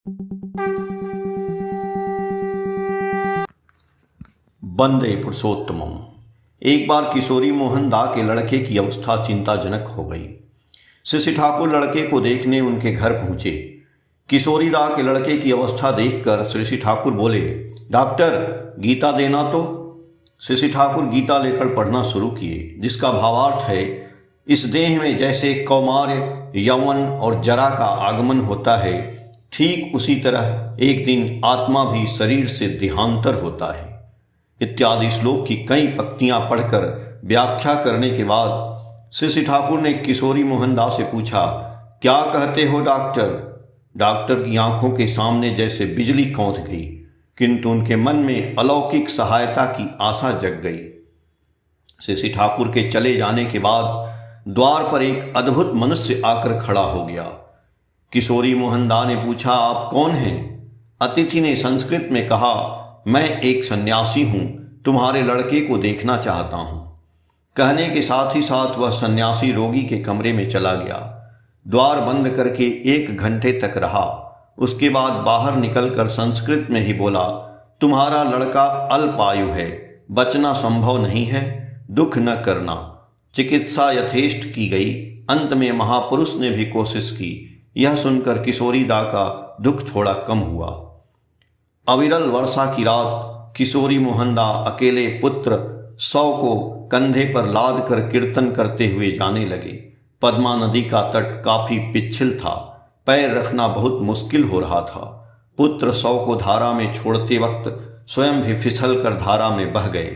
वंदे पुरुषोत्तमम। एक बार किशोरी मोहन दा के लड़के की अवस्था चिंताजनक हो गई। श्री ठाकुर लड़के को देखने उनके घर पहुंचे। किशोरी दा के लड़के की अवस्था देखकर श्री ठाकुर बोले, डॉक्टर गीता देना तो। श्री ठाकुर गीता लेकर पढ़ना शुरू किए, जिसका भावार्थ है, इस देह में जैसे कौमार्य, यौवन और जरा का आगमन होता है, ठीक उसी तरह एक दिन आत्मा भी शरीर से देहांतर होता है, इत्यादि श्लोक की कई पंक्तियां पढ़कर व्याख्या करने के बाद श्री ठाकुर ने किशोरी मोहन दास से पूछा, क्या कहते हो डॉक्टर? डॉक्टर की आंखों के सामने जैसे बिजली कौंध गई, किंतु उनके मन में अलौकिक सहायता की आशा जग गई। श्री ठाकुर के चले जाने के बाद द्वार पर एक अद्भुत मनुष्य आकर खड़ा हो गया। किशोरी मोहन दा ने पूछा, आप कौन हैं? अतिथि ने संस्कृत में कहा, मैं एक सन्यासी हूं, तुम्हारे लड़के को देखना चाहता हूं। कहने के साथ ही साथ वह सन्यासी रोगी के कमरे में चला गया। द्वार बंद करके 1 घंटे तक रहा। उसके बाद बाहर निकलकर संस्कृत में ही बोला, तुम्हारा लड़का अल्पायु है, बचना संभव नहीं है, दुख न करना। चिकित्सा यथेष्ट की गई। अंत में महापुरुष ने भी कोशिश की। यह सुनकर किशोरी दा का दुख थोड़ा कम हुआ। अविरल वर्षा की रात किशोरी मोहन दा अकेले पुत्र 100 को कंधे पर लाद कर कीर्तन करते हुए जाने लगे। पद्मा नदी का तट काफी पिछल था, पैर रखना बहुत मुश्किल हो रहा था। पुत्र 100 को धारा में छोड़ते वक्त स्वयं भी फिसल कर धारा में बह गए।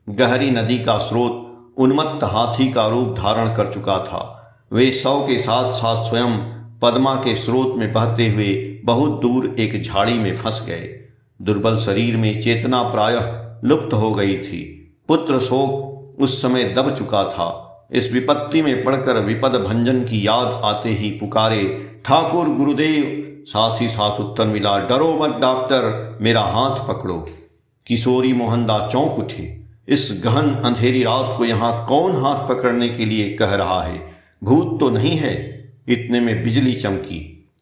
गहरी नदी का स्रोत उन्मत्त हाथी का रूप धारण कर चुका था। वे 100 के साथ साथ स्वयं पद्मा के स्रोत में बहते हुए बहुत दूर एक झाड़ी में फंस गए। दुर्बल शरीर में चेतना प्रायः लुप्त हो गई थी। पुत्र शोक उस समय दब चुका था। इस विपत्ति में पड़कर विपद भंजन की याद आते ही पुकारे, ठाकुर गुरुदेव। साथ ही साथ उत्तर मिला, डरो मत डॉक्टर, मेरा हाथ पकड़ो। किशोरी मोहन दा चौंक उठे। इस गहन अंधेरी रात को यहाँ कौन हाथ पकड़ने के लिए कह रहा है? भूत तो नहीं है? इतने में बिजली चमकी।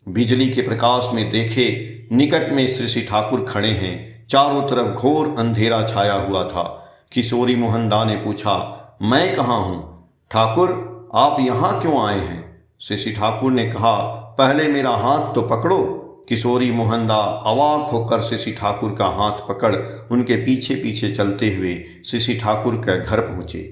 बिजली के प्रकाश में देखे निकट में श्री ठाकुर खड़े हैं। चारों तरफ घोर अंधेरा छाया हुआ था। किशोरी मोहन दा ने पूछा, मैं कहाँ हूँ? ठाकुर आप यहाँ क्यों आए हैं? श्री ठाकुर ने कहा, पहले मेरा हाथ तो पकड़ो। किशोरी मोहन दा अवाक होकर श्री ठाकुर का हाथ पकड़ उनके पीछे पीछे चलते हुए श्री ठाकुर के घर पहुँचे।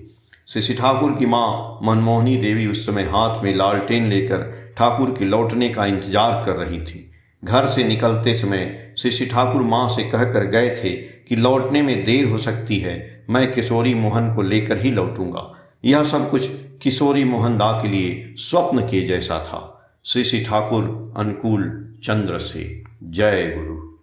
श्री ठाकुर की माँ मनमोहनी देवी उस समय हाथ में लालटेन लेकर ठाकुर के लौटने का इंतजार कर रही थी। घर से निकलते समय श्री ठाकुर माँ से कहकर गए थे कि लौटने में देर हो सकती है, मैं किशोरी मोहन को लेकर ही लौटूंगा। यह सब कुछ किशोरी मोहन दा के लिए स्वप्न के जैसा था। श्री ठाकुर अनुकूल चंद्र से। जय गुरु।